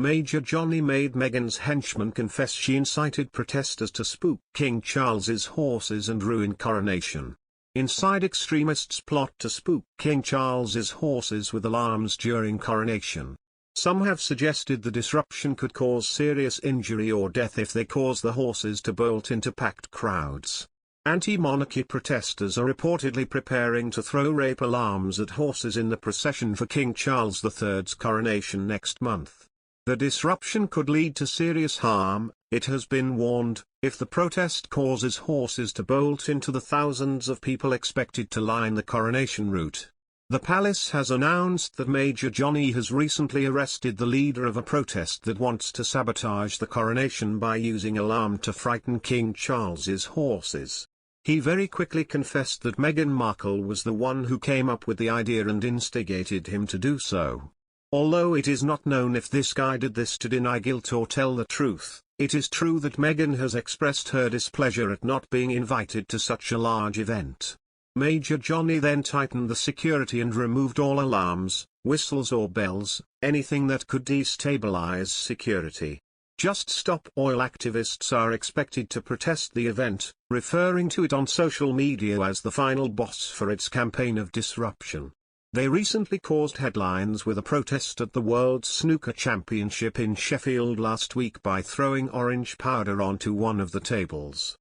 Major Johnny made Meghan's henchman confess she incited protesters to spook King Charles's horses and ruin coronation. Inside extremists plot to spook King Charles's horses with alarms during coronation. Some have suggested the disruption could cause serious injury or death if they cause the horses to bolt into packed crowds. Anti-monarchy protesters are reportedly preparing to throw rape alarms at horses in the procession for King Charles III's coronation next month. The disruption could lead to serious harm, it has been warned, if the protest causes horses to bolt into the thousands of people expected to line the coronation route. The palace has announced that Major Johnny has recently arrested the leader of a protest that wants to sabotage the coronation by using alarm to frighten King Charles's horses. He very quickly confessed that Meghan Markle was the one who came up with the idea and instigated him to do so. Although it is not known if this guy did this to deny guilt or tell the truth, it is true that Meghan has expressed her displeasure at not being invited to such a large event. Major Johnny then tightened the security and removed all alarms, whistles or bells, anything that could destabilize security. Just Stop Oil activists are expected to protest the event, referring to it on social media as the final boss for its campaign of disruption. They recently caused headlines with a protest at the World Snooker Championship in Sheffield last week by throwing orange powder onto one of the tables.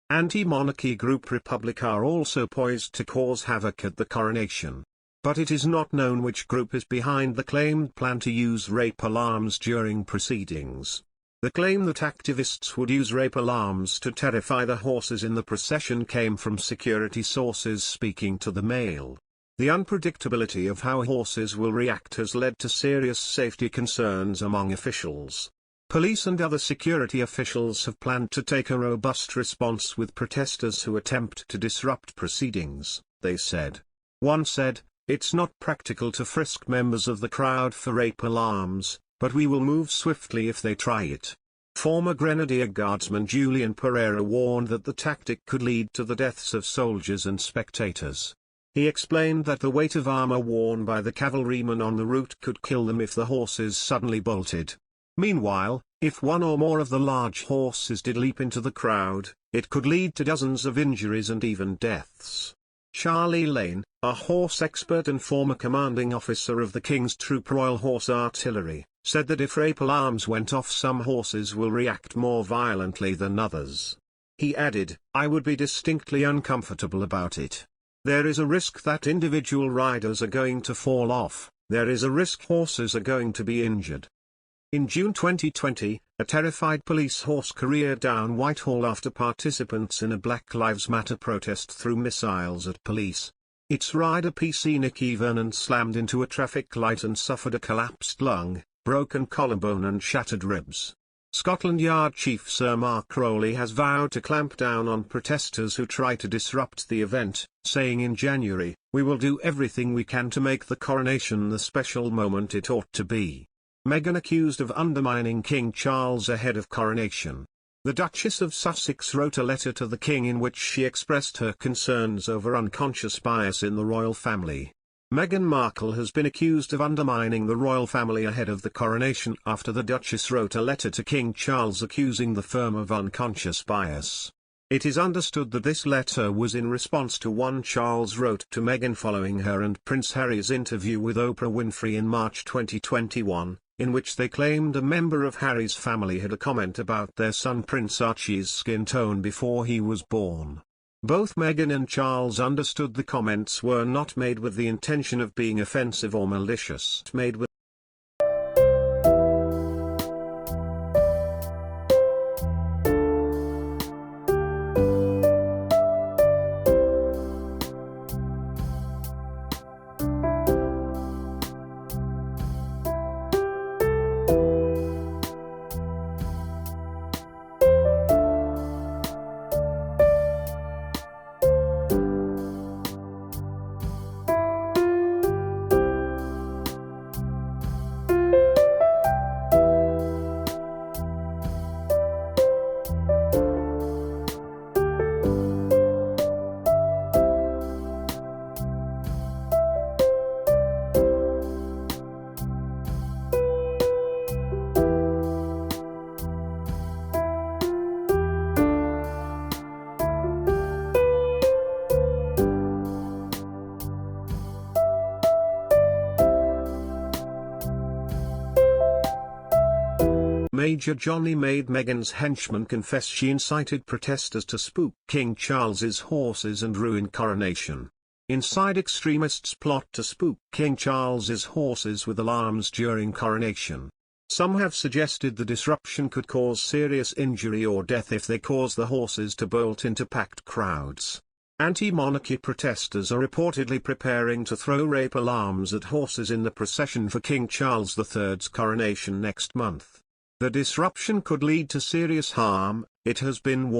Anti-monarchy group Republic are also poised to cause havoc at the coronation. But it is not known which group is behind the claimed plan to use rape alarms during proceedings. The claim that activists would use rape alarms to terrify the horses in the procession came from security sources speaking to the Mail. The unpredictability of how horses will react has led to serious safety concerns among officials. Police and other security officials have planned to take a robust response with protesters who attempt to disrupt proceedings, they said. One said, "It's not practical to frisk members of the crowd for rape alarms, but we will move swiftly if they try it." Former Grenadier Guardsman Julian Pereira warned that the tactic could lead to the deaths of soldiers and spectators. He explained that the weight of armor worn by the cavalrymen on the route could kill them if the horses suddenly bolted. Meanwhile, if one or more of the large horses did leap into the crowd, it could lead to dozens of injuries and even deaths. Charlie Lane, a horse expert and former commanding officer of the King's Troop Royal Horse Artillery, said that if rape alarms went off, some horses will react more violently than others. He added, "I would be distinctly uncomfortable about it. There is a risk that individual riders are going to fall off, there is a risk horses are going to be injured." In June 2020, a terrified police horse careered down Whitehall after participants in a Black Lives Matter protest threw missiles at police. Its rider PC Nicky Vernon slammed into a traffic light and suffered a collapsed lung, broken collarbone and shattered ribs. Scotland Yard Chief Sir Mark Rowley has vowed to clamp down on protesters who try to disrupt the event, saying in January, "We will do everything we can to make the coronation the special moment it ought to be." Meghan accused of undermining King Charles ahead of coronation. The Duchess of Sussex wrote a letter to the King in which she expressed her concerns over unconscious bias in the royal family. Meghan Markle has been accused of undermining the royal family ahead of the coronation after the Duchess wrote a letter to King Charles accusing the firm of unconscious bias. It is understood that this letter was in response to one Charles wrote to Meghan following her and Prince Harry's interview with Oprah Winfrey in March 2021, in which they claimed a member of Harry's family had a comment about their son Prince Archie's skin tone before he was born. Both Meghan and Charles understood the comments were not made with the intention of being offensive or malicious. Made with Major Johnny made Meghan's henchmen confess she incited protesters to spook King Charles's horses and ruin coronation. Inside extremists plot to spook King Charles's horses with alarms during coronation. Some have suggested the disruption could cause serious injury or death if they cause the horses to bolt into packed crowds. Anti-monarchy protesters are reportedly preparing to throw rape alarms at horses in the procession for King Charles III's coronation next month. The disruption could lead to serious harm, it has been warned.